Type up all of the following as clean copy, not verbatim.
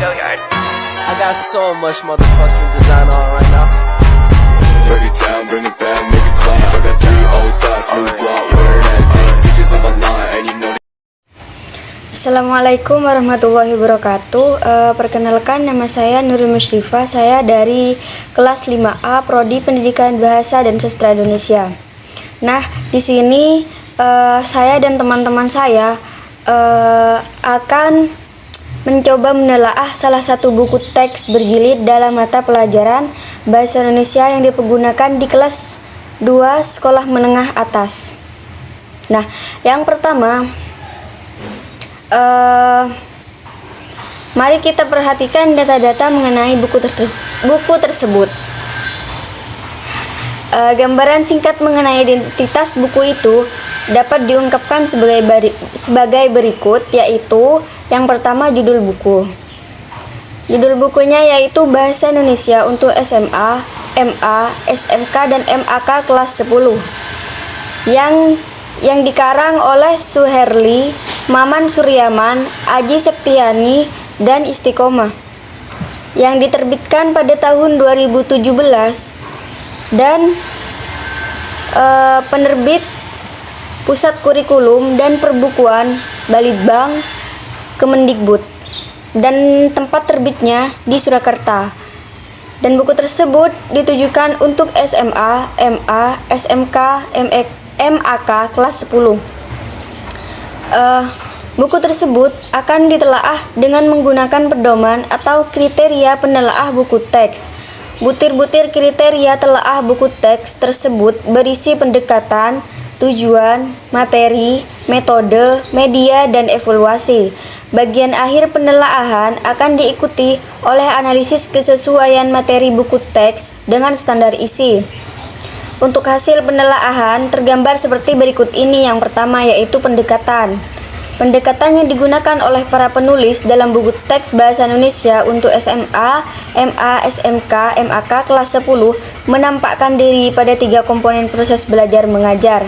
I got so much motherfucking design on right now. Break it down, bring it back, make it clap. I got 3 old thoughts, new block, wear that thing. Bitches on my line, and you know. Assalamualaikum warahmatullahi wabarakatuh. Perkenalkan, nama saya Nurul Musyrifah. Saya dari kelas 5A Prodi Pendidikan Bahasa dan Sastra Indonesia. Nah, di sini saya dan teman-teman saya akan mencoba menelaah salah satu buku teks berjilid dalam mata pelajaran Bahasa Indonesia yang dipergunakan di kelas 2 sekolah menengah atas. Nah, yang pertama, mari kita perhatikan data-data mengenai buku tersebut. Gambaran singkat mengenai identitas buku itu dapat diungkapkan sebagai berikut, yaitu yang pertama, judul buku. Judul bukunya yaitu Bahasa Indonesia untuk SMA, MA, SMK, dan MAK kelas 10 yang dikarang oleh Suherli, Maman Suryaman, Aji Septiani, dan Istiqomah, yang diterbitkan pada tahun 2017 dan penerbit Pusat Kurikulum dan Perbukuan Balitbang Kemendikbud, dan tempat terbitnya di Surakarta. Dan buku tersebut ditujukan untuk SMA, MA, SMK, MAK kelas 10. Buku tersebut akan ditelaah dengan menggunakan pedoman atau kriteria penelaah buku teks. Butir-butir kriteria telaah buku teks tersebut berisi pendekatan, tujuan, materi, metode, media, dan evaluasi. Bagian akhir penelaahan akan diikuti oleh analisis kesesuaian materi buku teks dengan standar isi. Untuk hasil penelaahan tergambar seperti berikut ini. Yang pertama yaitu pendekatan. Pendekatan yang digunakan oleh para penulis dalam buku teks Bahasa Indonesia untuk SMA, MA, SMK, MAK kelas 10 menampakkan diri pada 3 komponen proses belajar mengajar.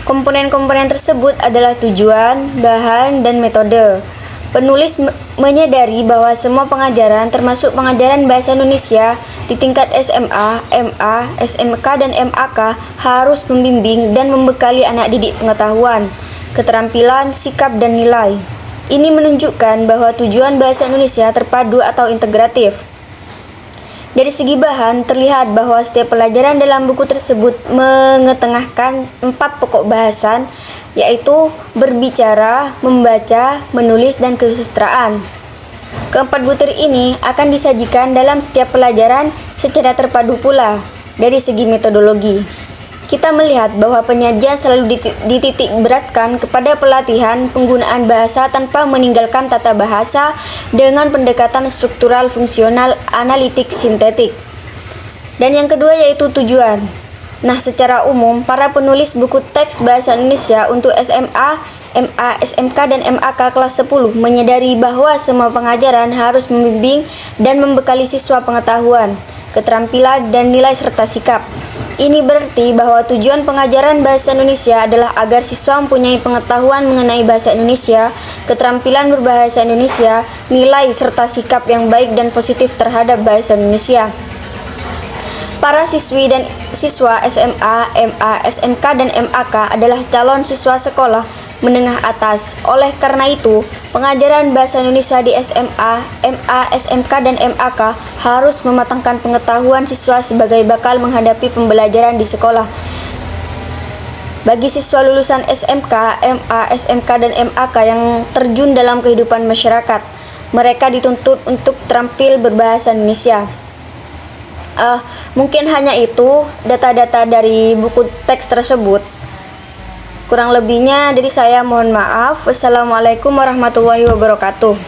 Komponen-komponen tersebut adalah tujuan, bahan, dan metode. Penulis menyadari bahwa semua pengajaran termasuk pengajaran Bahasa Indonesia di tingkat SMA, MA, SMK, dan MAK harus membimbing dan membekali anak didik pengetahuan, keterampilan, sikap, dan nilai. Ini menunjukkan bahwa tujuan Bahasa Indonesia terpadu atau integratif. Dari segi bahan, terlihat bahwa setiap pelajaran dalam buku tersebut mengetengahkan 4 pokok bahasan, yaitu berbicara, membaca, menulis, dan kesusastraan. Keempat butir ini akan disajikan dalam setiap pelajaran secara terpadu pula. Dari segi metodologi, kita melihat bahwa penyajian selalu dititik beratkan kepada pelatihan penggunaan bahasa tanpa meninggalkan tata bahasa dengan pendekatan struktural, fungsional, analitik, sintetik. Dan yang kedua yaitu tujuan. Nah, secara umum, para penulis buku teks Bahasa Indonesia untuk SMA, MA, SMK, dan MAK kelas 10 menyadari bahwa semua pengajaran harus membimbing dan membekali siswa pengetahuan, keterampilan, dan nilai serta sikap. Ini berarti bahwa tujuan pengajaran Bahasa Indonesia adalah agar siswa mempunyai pengetahuan mengenai Bahasa Indonesia, keterampilan berbahasa Indonesia, nilai serta sikap yang baik dan positif terhadap Bahasa Indonesia. Para siswi dan siswa SMA, MA, SMK, dan MAK adalah calon siswa sekolah menengah atas. Oleh karena itu, pengajaran Bahasa Indonesia di SMA, MA, SMK, dan MAK harus mematangkan pengetahuan siswa sebagai bakal menghadapi pembelajaran di sekolah. Bagi siswa lulusan SMK, MA, SMK, dan MAK yang terjun dalam kehidupan masyarakat, mereka dituntut untuk terampil berbahasa Indonesia. Mungkin hanya itu data-data dari buku teks tersebut. Kurang lebihnya dari saya mohon maaf. Wassalamualaikum warahmatullahi wabarakatuh.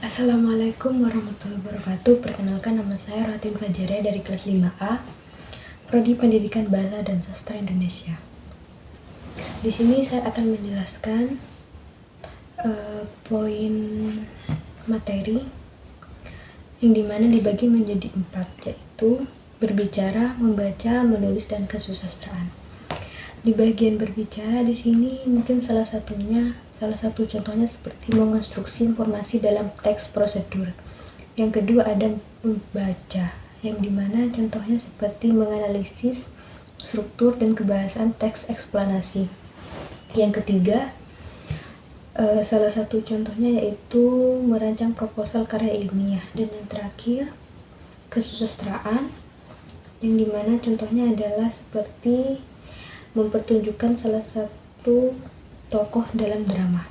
Assalamualaikum warahmatullahi wabarakatuh. Perkenalkan, nama saya Ratin Fajaria dari kelas 5A, Prodi Pendidikan Bahasa dan Sastra Indonesia. Di sini saya akan menjelaskan poin materi yang dimana dibagi menjadi 4, yaitu berbicara, membaca, menulis, dan kesusastraan. Di bagian berbicara di sini mungkin salah satu contohnya seperti mengonstruksi informasi dalam teks prosedur. Yang kedua ada membaca, yang dimana contohnya seperti menganalisis struktur dan kebahasan teks eksplanasi. Yang ketiga, salah satu contohnya yaitu merancang proposal karya ilmiah. Dan yang terakhir, kesusastraan, yang dimana contohnya adalah seperti mempertunjukkan salah satu tokoh dalam drama.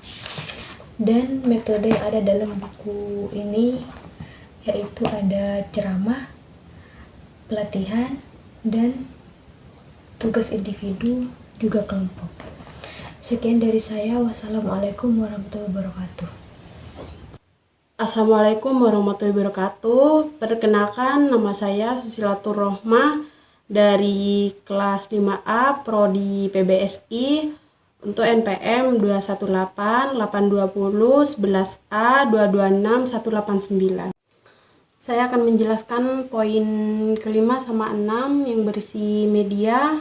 Dan metode yang ada dalam buku ini yaitu ada ceramah, pelatihan, dan tugas individu juga kelompok. Sekian dari saya. Wassalamualaikum warahmatullahi wabarakatuh. Assalamualaikum warahmatullahi wabarakatuh. Perkenalkan, nama saya Susilatur Rohmah dari kelas 5A Prodi PBSI untuk NPM 218 820 11A 226 189. Saya akan menjelaskan poin kelima sama 6 yang berisi media.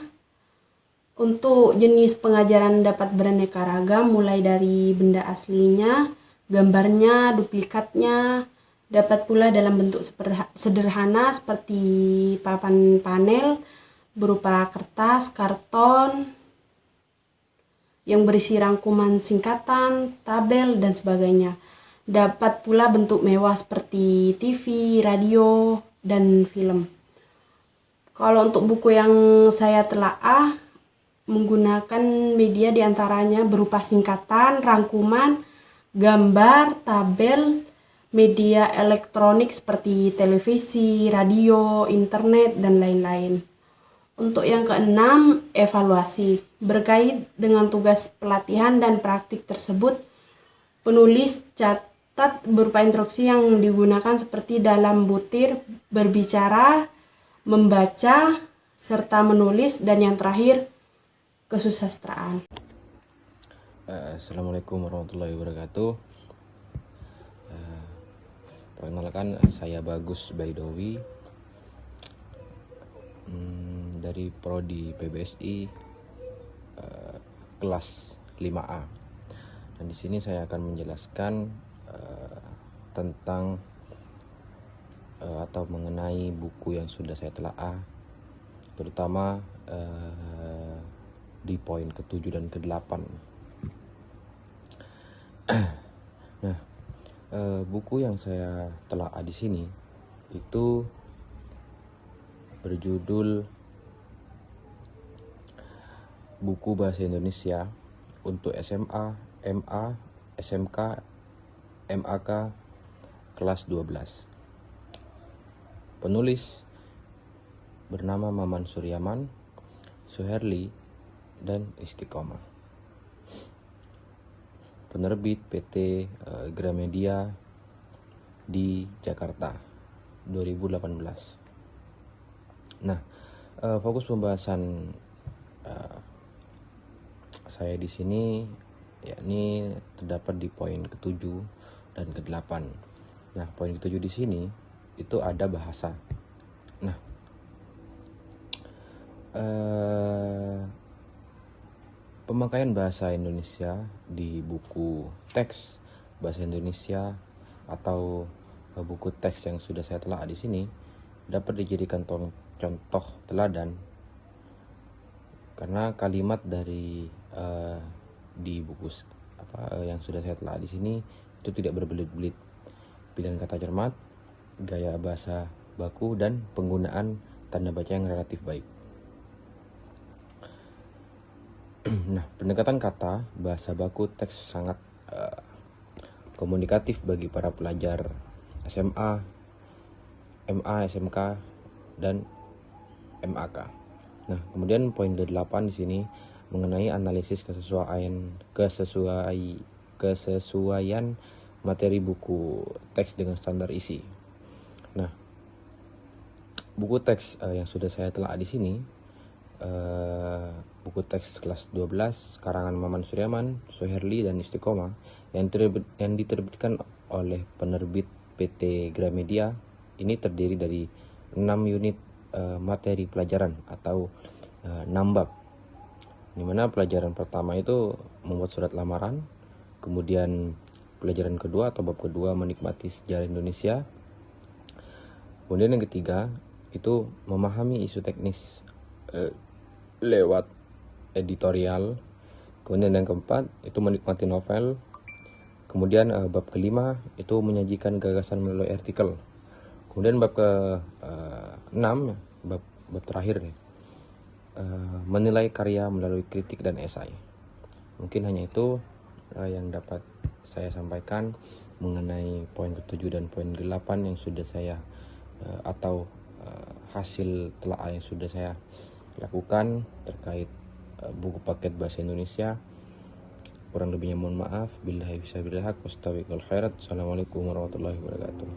Untuk jenis pengajaran dapat beraneka ragam, mulai dari benda aslinya, gambarnya, duplikatnya, dapat pula dalam bentuk sederhana seperti papan panel berupa kertas, karton yang berisi rangkuman singkatan, tabel, dan sebagainya. Dapat pula bentuk mewah seperti TV, radio, dan film. Kalau untuk buku yang saya telaah, menggunakan media diantaranya berupa singkatan, rangkuman, gambar, tabel, media elektronik seperti televisi, radio, internet, dan lain-lain. Untuk yang keenam, evaluasi. Berkait dengan tugas pelatihan dan praktik tersebut, penulis catat berupa instruksi yang digunakan seperti dalam butir, berbicara, membaca, serta menulis, dan yang terakhir, kesusastraan. Assalamualaikum warahmatullahi wabarakatuh. Perkenalkan, saya Bagus Baidowi dari Prodi PBSI kelas 5A. Dan di sini saya akan menjelaskan tentang atau mengenai buku yang sudah saya telaah, terutama di poin ke-7 dan ke-8. Nah, buku yang saya telaah di sini itu berjudul Buku Bahasa Indonesia untuk SMA, MA, SMK, MAK kelas 12. Penulis bernama Maman Suryaman, Suherli, dan Istiqomah. Penerbit PT Gramedia di Jakarta 2018. Nah, fokus pembahasan saya di sini yakni terdapat di poin ke-7 dan ke-8. Nah, poin ke-7 di sini itu ada bahasa. Nah, pemakaian bahasa Indonesia di buku teks bahasa Indonesia atau buku teks yang sudah saya telaah di sini dapat dijadikan contoh teladan, karena kalimat dari di buku yang sudah saya telaah di sini itu tidak berbelit-belit, pilihan kata cermat, gaya bahasa baku, dan penggunaan tanda baca yang relatif baik. Nah, pendekatan kata bahasa baku teks sangat komunikatif bagi para pelajar SMA, MA, SMK, dan MAK. Nah, kemudian poin ke-8 di sini mengenai analisis kesesuaian materi buku teks dengan standar isi. Nah, buku teks yang sudah saya telaah di sini, buku teks kelas 12 karangan Maman Suryaman, Suherli, dan Istiqomah yang diterbitkan oleh penerbit PT Gramedia, ini terdiri dari 6 unit materi pelajaran atau 6 bab. Dimana pelajaran pertama itu membuat surat lamaran, kemudian pelajaran kedua atau bab kedua menikmati sejarah Indonesia, kemudian yang ketiga itu memahami isu teknis lewat editorial, kemudian yang keempat itu menikmati novel, kemudian bab kelima itu menyajikan gagasan melalui artikel, kemudian bab ke-6 bab terakhir menilai karya melalui kritik dan esai. Mungkin hanya itu yang dapat saya sampaikan mengenai poin ke-7 dan poin ke-8 yang sudah saya atau hasil telaah yang sudah saya lakukan terkait buku paket bahasa Indonesia. Kurang lebihnya mohon maaf. Billahi fisabilillah wastabiqul khairat. Assalamualaikum warahmatullahi wabarakatuh.